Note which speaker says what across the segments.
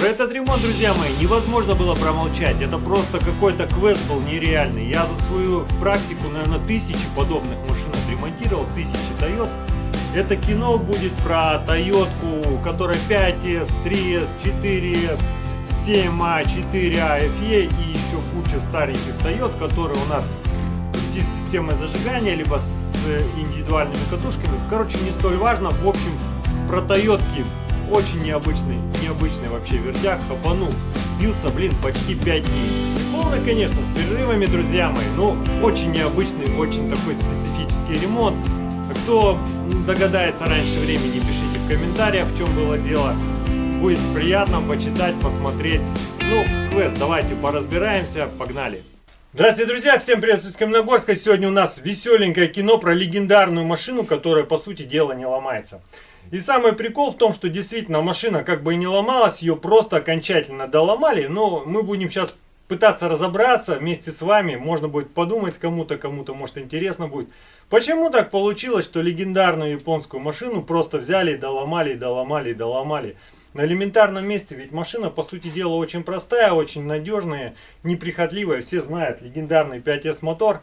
Speaker 1: Про этот ремонт, друзья мои, невозможно было промолчать. Это просто какой-то квест был нереальный. Я за свою практику, наверное, тысячи подобных машин отремонтировал, тысячи Toyota. Это кино будет про Тойотку, которая 5S, 3S, 4S, 7А, 4А, FE и еще куча стареньких Toyota, которые у нас с системой зажигания, либо с индивидуальными катушками. Короче, не столь важно. В общем, про Тойотки очень необычный вообще вертяк, хапанул. Бился, почти 5 дней. Полный, конечно, с перерывами, друзья мои. Но очень необычный, очень такой специфический ремонт. Кто догадается раньше времени, пишите в комментариях, в чем было дело. Будет приятно почитать, посмотреть. Ну, квест, давайте поразбираемся, погнали. Здравствуйте, друзья, всем привет из Каменногорска. Сегодня у нас веселенькое кино про легендарную машину, которая, по сути дела, не ломается. И самый прикол в том, что действительно машина как бы и не ломалась, ее просто окончательно доломали. Но мы будем сейчас пытаться разобраться вместе с вами. Можно будет подумать кому-то, может интересно будет. Почему так получилось, что легендарную японскую машину просто взяли и доломали. На элементарном месте, ведь машина, по сути дела, очень простая, очень надежная, неприхотливая. Все знают легендарный 5S мотор.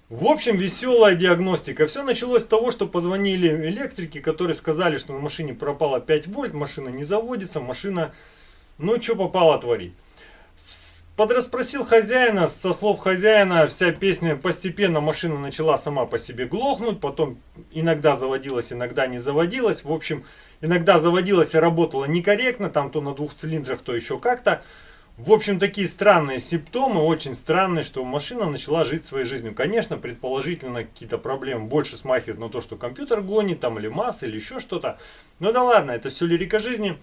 Speaker 1: В общем, веселая диагностика. Все началось с того, что позвонили электрики, которые сказали, что на машине пропало 5 вольт, машина не заводится, машина, ну, что попало творит. Подраспросил хозяина, со слов хозяина, вся песня, постепенно машина начала сама по себе глохнуть, потом иногда заводилась, иногда не заводилась. В общем, иногда заводилась и работала некорректно, там то на 2 цилиндрах, то еще как-то. В общем, такие странные симптомы, очень странные, что машина начала жить своей жизнью. Конечно, предположительно, какие-то проблемы больше смахивают на то, что компьютер гонит, там, или масса, или еще что-то. Ну да ладно, это все лирика жизни.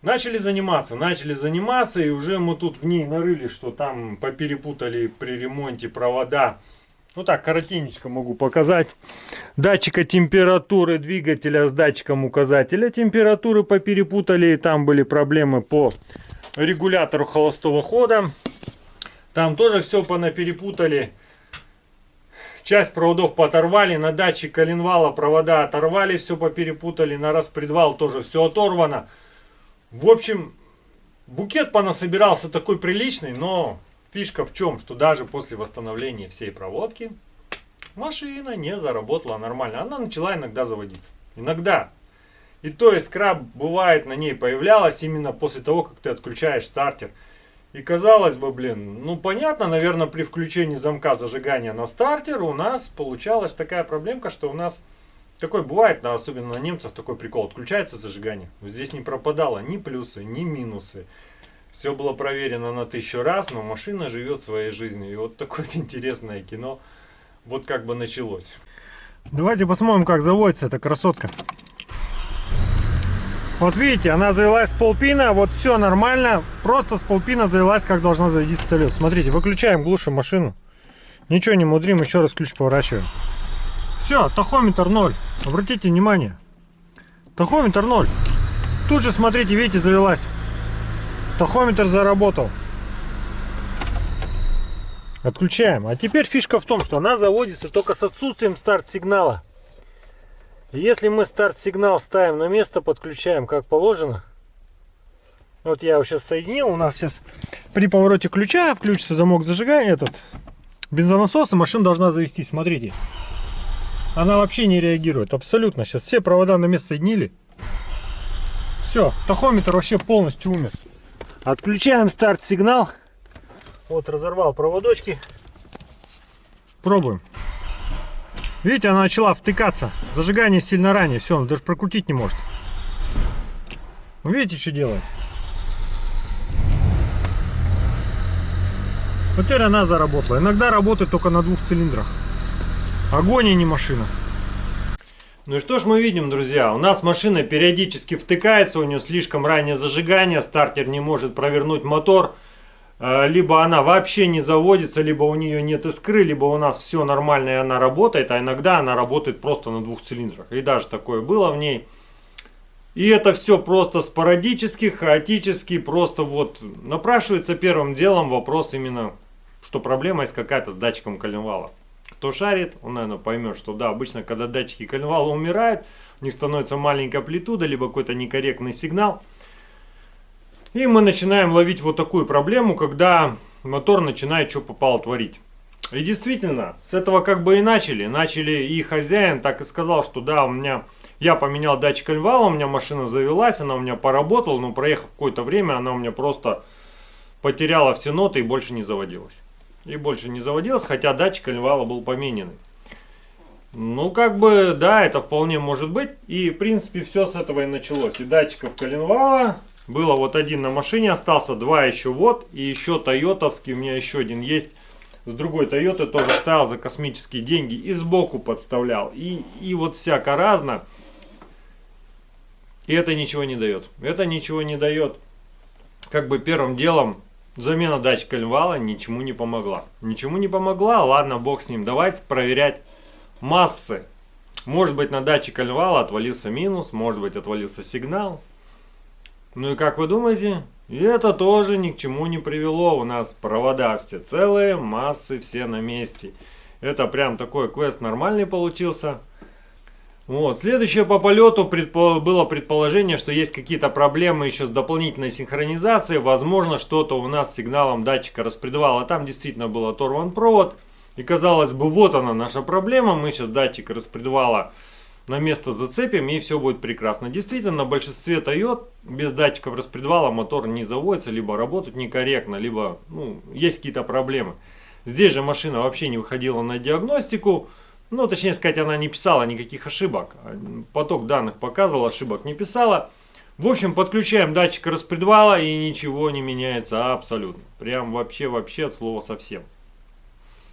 Speaker 1: Начали заниматься, и уже мы тут в ней нарыли, что там поперепутали при ремонте провода. Ну так, коротенько могу показать. Датчика температуры двигателя с датчиком указателя температуры поперепутали, и там были проблемы по регулятору холостого хода. Там тоже все понаперепутали. Часть проводов пооторвали, на датчик коленвала провода оторвали, все поперепутали, на распредвал тоже все оторвано. В общем, букет понасобирался такой приличный, но фишка в чем, что даже после восстановления всей проводки машина не заработала нормально. Она начала иногда заводиться. Иногда. И то искра бывает на ней появлялась именно после того, как ты отключаешь стартер. И казалось бы, ну понятно, наверное, при включении замка зажигания на стартер у нас получалась такая проблемка, что у нас такой бывает, особенно на немцев, такой прикол. Отключается зажигание. Вот здесь не пропадало ни плюсы, ни минусы. Все было проверено на 1000 раз, но машина живет своей жизнью. И вот такое интересное кино вот как бы началось. Давайте посмотрим, как заводится эта красотка. Вот видите, она завелась с полпина, вот все нормально. Просто с полпина завелась, как должна заводиться Toyota. Смотрите, выключаем, глушим машину. Ничего не мудрим, еще раз ключ поворачиваем. Все, тахометр 0. Обратите внимание. Тахометр 0. Тут же, смотрите, видите, завелась. Тахометр заработал. Отключаем. А теперь фишка в том, что она заводится только с отсутствием старт-сигнала. Если мы старт-сигнал ставим на место, подключаем как положено. Вот я его сейчас соединил. У нас сейчас при повороте ключа включится замок зажигания, этот бензонасос, и машина должна завестись. Смотрите. Она вообще не реагирует. Абсолютно. Сейчас все провода на место соединили. Все. Тахометр вообще полностью умер. Отключаем старт-сигнал. Вот разорвал проводочки. Пробуем. Видите, она начала втыкаться. Зажигание сильно ранее. Все, он даже прокрутить не может. Видите, что делает? Вот теперь она заработала. Иногда работает только на 2 цилиндрах. Огонь, а не машина. Ну и что ж мы видим, друзья? У нас машина периодически втыкается, у нее слишком раннее зажигание, стартер не может провернуть мотор. Либо она вообще не заводится, либо у нее нет искры, либо у нас все нормально и она работает, а иногда она работает просто на 2 цилиндрах. И даже такое было в ней. И это все просто спорадически, хаотически, просто вот напрашивается первым делом вопрос именно, что проблема есть какая-то с датчиком коленвала. Кто шарит, он, наверное, поймет, что да, обычно, когда датчики коленвала умирают, у них становится маленькая амплитуда, либо какой-то некорректный сигнал. И мы начинаем ловить вот такую проблему, когда мотор начинает что попало творить. И действительно, с этого как бы и начали. Начали, и хозяин так и сказал, что да, я поменял датчик альвала, у меня машина завелась, она у меня поработала, но проехав какое-то время, она у меня просто потеряла все ноты и больше не заводилась. Хотя датчик альвала был помененный. Ну, как бы, да, это вполне может быть. И, в принципе, все с этого и началось. И датчиков коленвала было вот один на машине, остался два еще вот. И еще тойотовский, у меня еще один есть. С другой Тойоты тоже ставил за космические деньги. И сбоку подставлял. И вот всяко разно. И это ничего не дает. Это ничего не дает. Как бы первым делом замена датчика коленвала ничему не помогла. Ничему не помогла, ладно, бог с ним. Давайте проверять массы. Может быть, на датчик коленвала отвалился минус, может быть, отвалился сигнал. Ну и как вы думаете? И это тоже ни к чему не привело. У нас провода все целые, массы все на месте. Это прям такой квест нормальный получился. Вот. Следующее по полету было предположение, что есть какие-то проблемы еще с дополнительной синхронизацией. Возможно, что-то у нас с сигналом датчика распредвала. Там действительно был оторван провод. И казалось бы, вот она наша проблема. Мы сейчас датчик распредвала на место зацепим, и все будет прекрасно. Действительно, на большинстве Toyota без датчиков распредвала мотор не заводится, либо работает некорректно, либо есть какие-то проблемы. Здесь же машина вообще не выходила на диагностику. Ну, точнее сказать, она не писала никаких ошибок. Поток данных показывал, ошибок не писала. В общем, подключаем датчик распредвала, и ничего не меняется абсолютно. Прям вообще от слова совсем.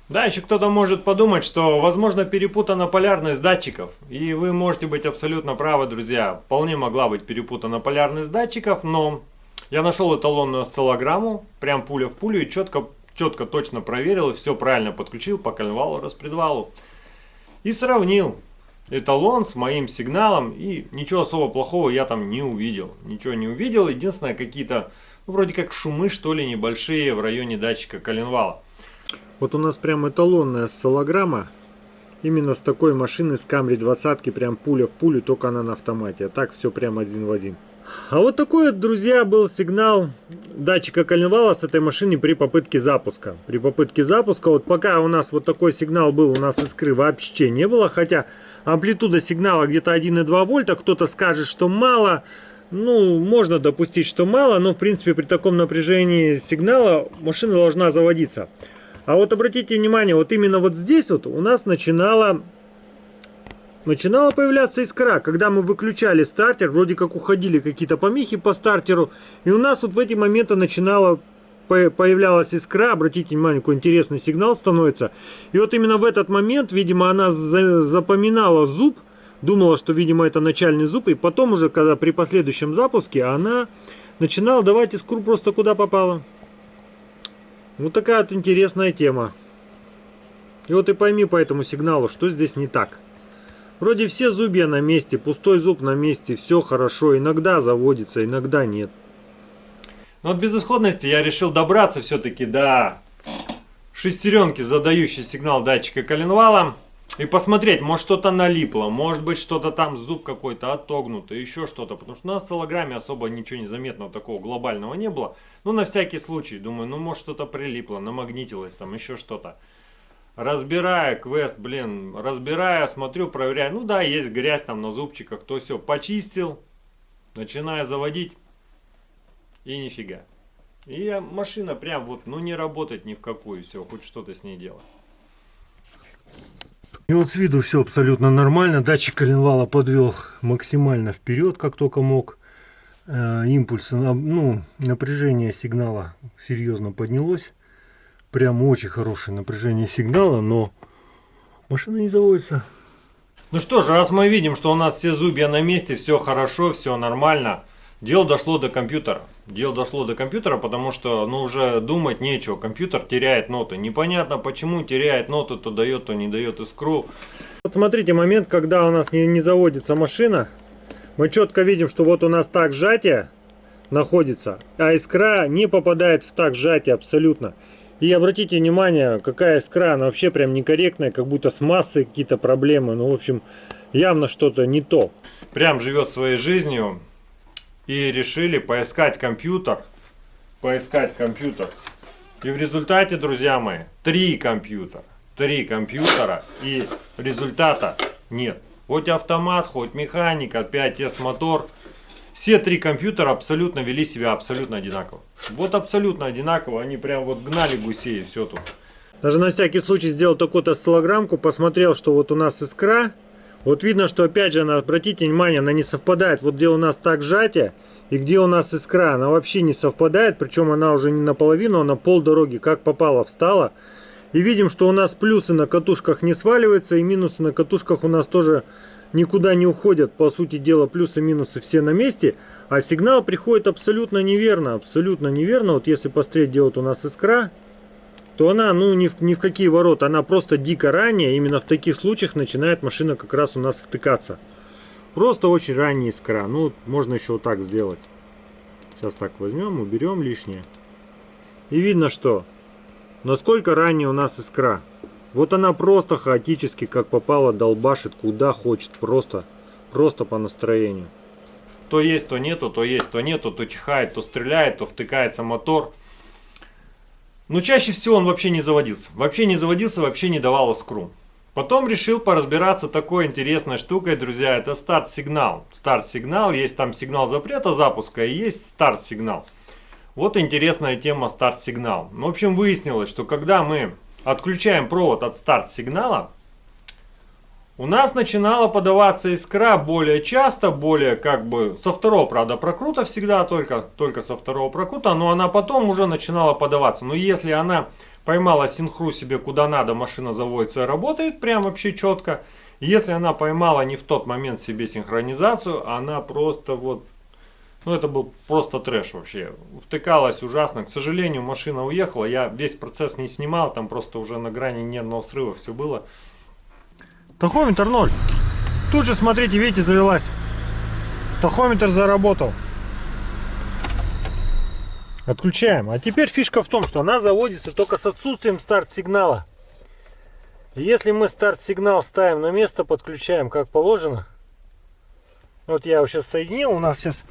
Speaker 1: Да, еще кто-то может подумать, что, возможно, перепутана полярность датчиков. И вы можете быть абсолютно правы, друзья. Вполне могла быть перепутана полярность датчиков, но я нашел эталонную осциллограмму, прям пуля в пулю, и четко точно проверил, и все правильно подключил по коленвалу, распредвалу. И сравнил эталон с моим сигналом, и ничего особо плохого я там не увидел. Ничего не увидел, единственное, какие-то, вроде как шумы, что ли, небольшие в районе датчика коленвала. Вот у нас прям эталонная осциллограмма. Именно с такой машины, с Camry 20, прям пуля в пулю, только она на автомате. А так все прям один в один. А вот такой, друзья, был сигнал датчика коленвала с этой машины при попытке запуска. При попытке запуска, вот пока у нас вот такой сигнал был, у нас искры вообще не было. Хотя амплитуда сигнала где-то 1,2 вольта. Кто-то скажет, что мало. Ну, можно допустить, что мало, но в принципе при таком напряжении сигнала машина должна заводиться. А вот обратите внимание, вот именно вот здесь вот у нас начинала появляться искра. Когда мы выключали стартер, вроде как уходили какие-то помехи по стартеру. И у нас вот в эти моменты появлялась искра. Обратите внимание, какой интересный сигнал становится. И вот именно в этот момент, видимо, она запоминала зуб. Думала, что, видимо, это начальный зуб. И потом уже, когда при последующем запуске, она начинала давать искру просто куда попало. Вот такая вот интересная тема. И вот и пойми по этому сигналу, что здесь не так. Вроде все зубья на месте, пустой зуб на месте, все хорошо. Иногда заводится, иногда нет. Но от безысходности я решил добраться все-таки до шестеренки, задающей сигнал датчика коленвала. И посмотреть, может что-то налипло, может быть что-то там, зуб какой-то отогнутый, еще что-то. Потому что на осциллограмме особо ничего незаметного такого глобального не было. Ну, на всякий случай, думаю, ну, может что-то прилипло, намагнитилось там, еще что-то. Разбирая квест, разбирая, смотрю, проверяю. Ну да, есть грязь там на зубчиках, то все. Почистил, начинаю заводить, и нифига. И машина прям вот, ну, не работает ни в какую, все, хоть что-то с ней делать. И вот с виду все абсолютно нормально. Датчик коленвала подвел максимально вперед, как только мог. Импульс, напряжение сигнала серьезно поднялось. Прям очень хорошее напряжение сигнала, но машина не заводится. Ну что ж, раз мы видим, что у нас все зубья на месте, все хорошо, все нормально. Дело дошло до компьютера. Дело дошло до компьютера, потому что, уже думать нечего. Компьютер теряет ноты. Непонятно, почему теряет ноты, то дает, то не дает искру. Вот смотрите, момент, когда у нас не заводится машина. Мы четко видим, что вот у нас так сжатие находится, а искра не попадает в так сжатие абсолютно. И обратите внимание, какая искра, она вообще прям некорректная, как будто с массой какие-то проблемы. Ну, в общем, явно что-то не то. Прям живет своей жизнью. и решили поискать компьютер. И в результате, друзья мои, 3 компьютера. 3 компьютера, и результата нет. Хоть автомат, хоть механик, опять S-мотор. Все 3 компьютера абсолютно вели себя абсолютно одинаково. Вот абсолютно одинаково. Они прям вот гнали гусей, и все тут.
Speaker 2: Даже на всякий случай сделал такую-то осциллограммку, посмотрел, что вот у нас искра. Вот видно, что опять же, обратите внимание, она не совпадает. Вот где у нас так сжатие и где у нас искра, она вообще не совпадает. Причем она уже не наполовину, а на полдороги, как попало, встала. И видим, что у нас плюсы на катушках не сваливаются, и минусы на катушках у нас тоже никуда не уходят. По сути дела, плюсы и минусы все на месте. А сигнал приходит абсолютно неверно. Абсолютно неверно. Вот если посмотреть, где вот у нас искра, то она, ну, ни в какие ворота. Она просто дико ранее. Именно в таких случаях начинает машина как раз у нас втыкаться. Просто очень ранняя искра. Ну, можно еще вот так сделать. Сейчас так возьмем, уберем лишнее. И видно, что насколько ранее у нас искра. Вот она просто хаотически, как попало, долбашит куда хочет. Просто по настроению.
Speaker 1: То есть, то нету, то есть, то нету, то чихает, то стреляет, то втыкается мотор. Но чаще всего он вообще не заводился. Вообще не давал искру. Потом решил поразбираться такой интересной штукой, друзья. Это старт-сигнал. Старт-сигнал, есть там сигнал запрета запуска и есть старт-сигнал. Вот интересная тема старт-сигнал. В общем, выяснилось, что когда мы отключаем провод от старт-сигнала, у нас начинала подаваться искра более часто, более как бы со второго, правда, прокрута всегда, только со второго прокрута, но она потом уже начинала подаваться. Но если она поймала синхру себе куда надо, машина заводится и работает прям вообще четко. Если она поймала не в тот момент себе синхронизацию, она просто вот, ну это был просто трэш вообще. Втыкалась ужасно. К сожалению, машина уехала, я весь процесс не снимал, там просто уже на грани нервного срыва все было.
Speaker 2: Тахометр 0. Тут же, смотрите, видите, завелась. Тахометр заработал. Отключаем. А теперь фишка в том, что она заводится только с отсутствием старт-сигнала. Если мы старт-сигнал ставим на место, подключаем как положено. Вот я его сейчас соединил. У нас сейчас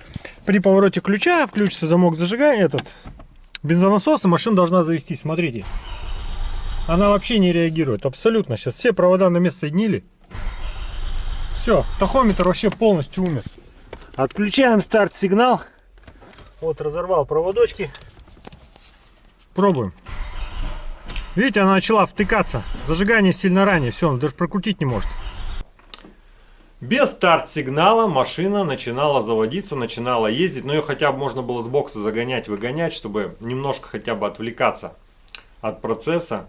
Speaker 2: при повороте ключа включится замок зажигания, этот бензонасос, и машина должна завестись. Смотрите. Она вообще не реагирует. Абсолютно. Сейчас все провода на место соединили. Все. Тахометр вообще полностью умер. Отключаем старт-сигнал. Вот разорвал проводочки. Пробуем. Видите, она начала втыкаться. Зажигание сильно ранее. Все, он даже прокрутить не может.
Speaker 1: Без старт-сигнала машина начинала заводиться, начинала ездить. Но ее хотя бы можно было с бокса загонять, выгонять, чтобы немножко хотя бы отвлекаться от процесса.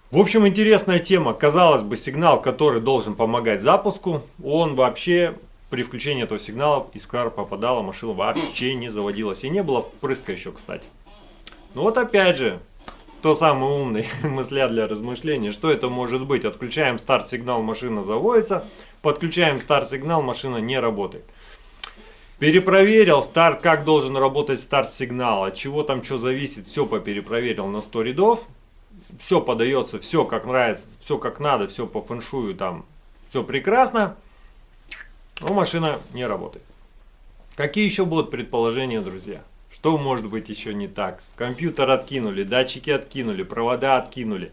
Speaker 1: В общем, интересная тема. Казалось бы, сигнал, который должен помогать запуску, он вообще при включении этого сигнала искра попадала, машина вообще не заводилась. И не было впрыска еще, кстати. Ну вот опять же, то самый умный мысля для размышления. Что это может быть? Отключаем старт-сигнал, машина заводится. Подключаем старт-сигнал, машина не работает. Перепроверил старт, как должен работать старт-сигнал, от чего там что зависит. Все поперепроверил на 100 рядов. Все подается, все как нравится, все как надо, все по фэншую, там все прекрасно, но машина не работает. Какие еще будут предположения, друзья? Что может быть еще не так? Компьютер откинули, датчики откинули, провода откинули,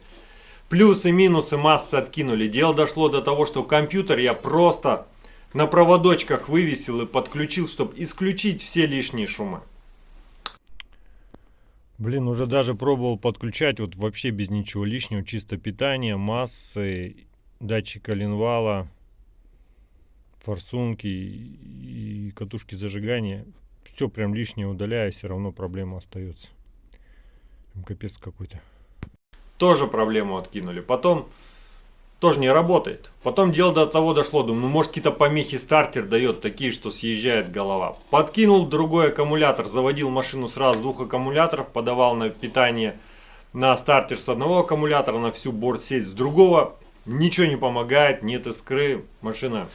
Speaker 1: плюсы, минусы, массы откинули. Дело дошло до того, что компьютер я просто на проводочках вывесил и подключил, чтобы исключить все лишние шумы.
Speaker 2: Блин, уже даже пробовал подключать вот вообще без ничего лишнего. Чисто питание, массы, датчик коленвала, форсунки и катушки зажигания. Все прям лишнее удаляю, все равно проблема остается. Капец какой-то.
Speaker 1: Тоже проблему откинули. Потом тоже не работает. Потом дело до того дошло. Думаю, ну может какие-то помехи стартер дает такие, что съезжает голова. Подкинул другой аккумулятор. Заводил машину сразу с 2 аккумуляторов. Подавал на питание на стартер с одного аккумулятора, на всю бортсеть с другого. Ничего не помогает. Нет искры. Машина,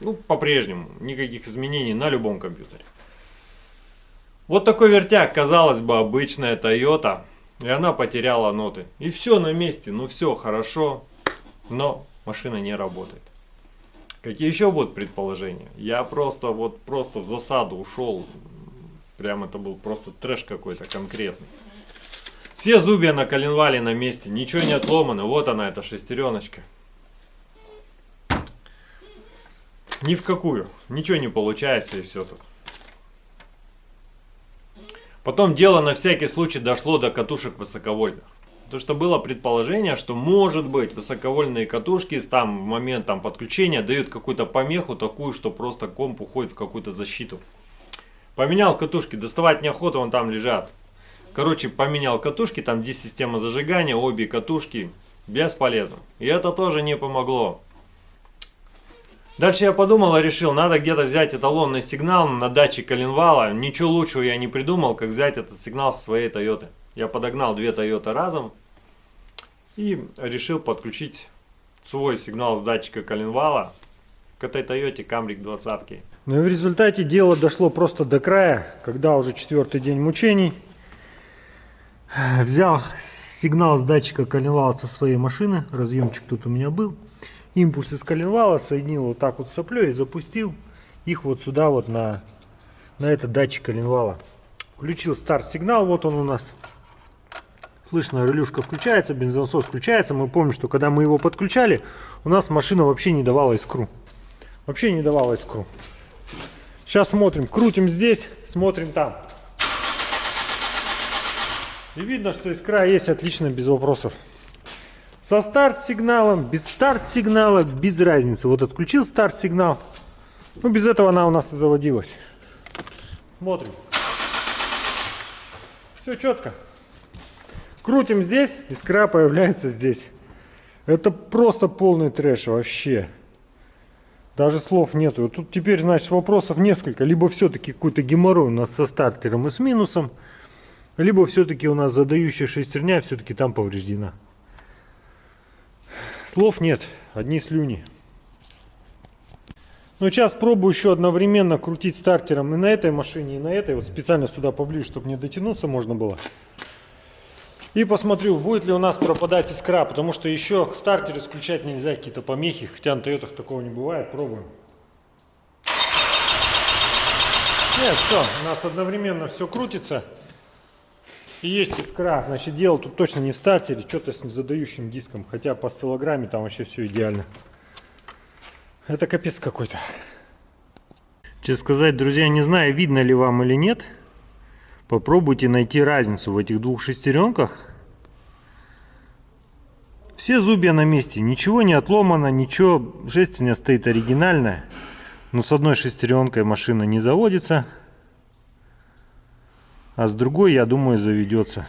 Speaker 1: ну, по-прежнему. Никаких изменений на любом компьютере. Вот такой вертяг. Казалось бы, обычная Toyota. И она потеряла ноты. И все на месте. Ну все хорошо. Но машина не работает. Какие еще будут предположения? Я просто в засаду ушел. Прям это был просто трэш какой-то конкретный. Все зубья на коленвале на месте, ничего не отломано. Вот она, эта шестереночка. Ни в какую. Ничего не получается и все тут. Потом дело на всякий случай дошло до катушек высоковольтных. Потому что было предположение, что может быть высоковольтные катушки там в момент подключения дают какую-то помеху такую, что просто комп уходит в какую-то защиту. Поменял катушки, доставать неохота, вон там лежат. Короче, поменял катушки, там где система зажигания, обе катушки бесполезно. И это тоже не помогло. Дальше я подумал и решил, надо где-то взять эталонный сигнал на датчик коленвала. Ничего лучшего я не придумал, как взять этот сигнал со своей Toyota. Я подогнал две Toyota разом и решил подключить свой сигнал с датчика коленвала к этой Toyota Camry 20.
Speaker 2: Ну и в результате дело дошло просто до края, когда уже 4-й день мучений. Взял сигнал с датчика коленвала со своей машины, разъемчик тут у меня был. Импульс из коленвала соединил вот так вот с соплей и запустил их вот сюда вот на этот датчик коленвала. Включил старт-сигнал, вот он у нас. Слышно, релюшка включается, бензонасос включается. Мы помним, что когда мы его подключали, у нас машина вообще не давала искру. Вообще не давала искру. Сейчас смотрим, крутим здесь, смотрим там. И видно, что искра есть отлично, без вопросов. Со старт-сигналом, без старт-сигнала, без разницы. Вот отключил старт-сигнал. Ну, без этого она у нас и заводилась. Смотрим. Все четко. Крутим здесь, искра появляется здесь. Это просто полный трэш вообще. Даже слов нету. Тут теперь, значит, вопросов несколько. Либо все-таки какой-то геморрой у нас со стартером и с минусом, либо все-таки у нас задающая шестерня все-таки там повреждена. Слов нет, одни слюни. Ну, сейчас пробую еще одновременно крутить стартером и на этой машине, и на этой. Вот специально сюда поближе, чтобы не дотянуться можно было. И посмотрю, будет ли у нас пропадать искра, потому что еще стартер исключать нельзя, какие-то помехи, хотя на Тойотах такого не бывает, пробуем. Нет, все, у нас одновременно все крутится. И есть искра, значит дело тут точно не в стартере, что-то с задающим диском, хотя по осциллограмме там вообще все идеально. Это капец какой-то. Честно сказать, друзья, не знаю, видно ли вам или нет. Попробуйте найти разницу в этих двух шестеренках. Все зубья на месте, ничего не отломано, ничего, шестерня стоит оригинальная. Но с одной шестеренкой машина не заводится, а с другой, я думаю, заведется.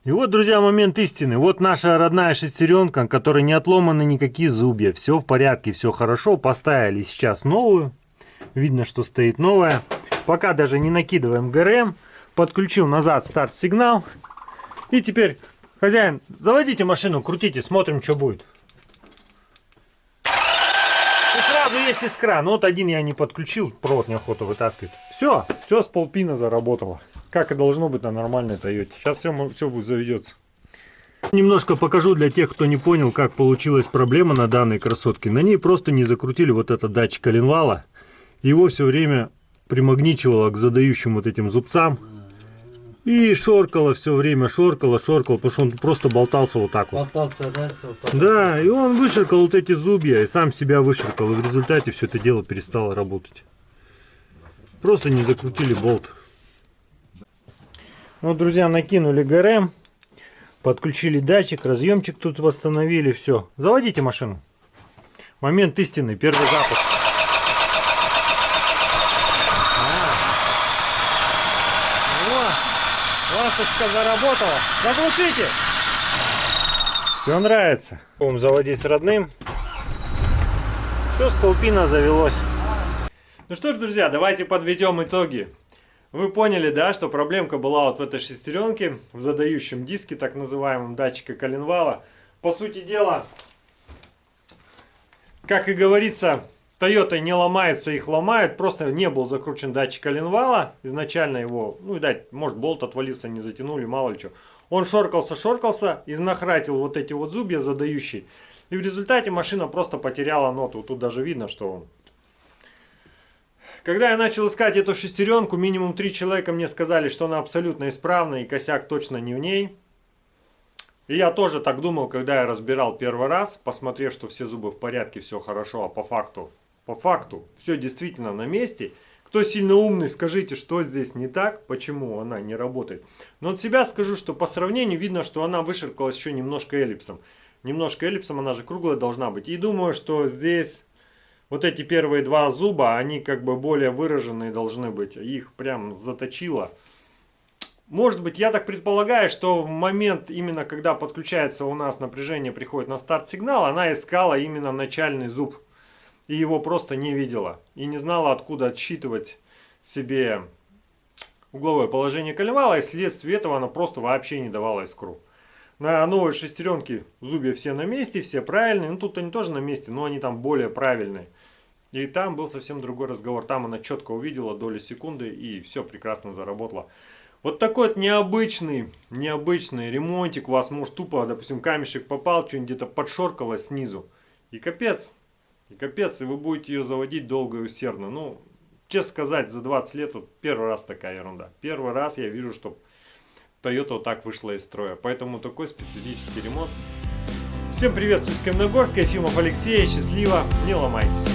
Speaker 2: И вот, друзья, момент истины. Вот наша родная шестеренка, которой не отломаны никакие зубья. Все в порядке, все хорошо. Поставили сейчас новую. Видно, что стоит новая. Пока даже не накидываем ГРМ. Подключил назад старт-сигнал. И теперь, хозяин, заводите машину, крутите, смотрим, что будет. И сразу есть искра. Но вот один я не подключил, провод неохота вытаскивать. Все с полпина заработало. Как и должно быть на нормальной Тойоте. Сейчас все заведется. Немножко покажу для тех, кто не понял, как получилась проблема на данной красотке. На ней просто не закрутили вот этот датчик коленвала. Его все время примагничивало к задающим вот этим зубцам. И шоркало все время, шоркало, потому что он просто болтался вот так вот.
Speaker 3: Болтался дальше. Вот так.
Speaker 2: Да, и он выширкал вот эти зубья, и сам себя выширкал. И в результате все это дело перестало работать. Просто не закрутили болт. Вот, друзья, накинули ГРМ, подключили датчик, разъемчик тут восстановили, все. Заводите машину. Момент истины, первый запуск. Ласточка заработала. Заглушите. Все нравится. Будем заводить с родным. Все с полпина завелось.
Speaker 1: Ну что ж, друзья, давайте подведем итоги. Вы поняли, да, что проблемка была вот в этой шестеренке, в задающем диске, так называемом датчика коленвала. По сути дела, как и говорится, Toyota не ломается, их ломают. Просто не был закручен датчик коленвала. Изначально его, ну, видать, может болт отвалился, не затянули, мало ли что.
Speaker 2: Он шоркался, изнахратил вот эти вот зубья задающие. И в результате машина просто потеряла ноту. Тут даже видно, что он... Когда я начал искать эту шестеренку, минимум 3 человека мне сказали, что она абсолютно исправна и косяк точно не в ней. И я тоже так думал, когда я разбирал первый раз, посмотрев, что все зубы в порядке, все хорошо, а по факту все действительно на месте. Кто сильно умный, скажите, что здесь не так, почему она не работает. Но от себя скажу, что по сравнению видно, что она вышеркалась еще немножко эллипсом. Немножко эллипсом, она же круглая должна быть. И думаю, что здесь вот эти первые 2 зуба, они как бы более выраженные должны быть. Их прям заточило. Может быть, я так предполагаю, что в момент, именно когда подключается у нас напряжение, приходит на старт сигнал, она искала именно начальный зуб. И его просто не видела. И не знала, откуда отсчитывать себе угловое положение коленвала. И вследствие этого она просто вообще не давала искру. На новой шестеренке зубья все на месте, все правильные. Ну тут они тоже на месте, но они там более правильные. И там был совсем другой разговор. Там она четко увидела доли секунды и все прекрасно заработало. Вот такой вот необычный ремонтик. У вас может тупо, допустим, камешек попал, что-нибудь где-то подшоркалось снизу. И капец, и вы будете ее заводить долго и усердно. Ну, честно сказать, за 20 лет вот первый раз такая ерунда. Первый раз я вижу, что Toyota вот так вышла из строя. Поэтому такой специфический ремонт. Всем привет с Усть-Каменогорска, Ефимов Алексей, счастливо, не ломайтесь.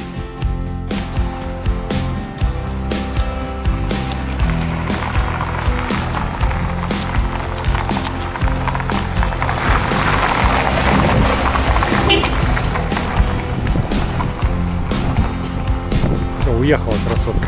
Speaker 2: Уехала красотка.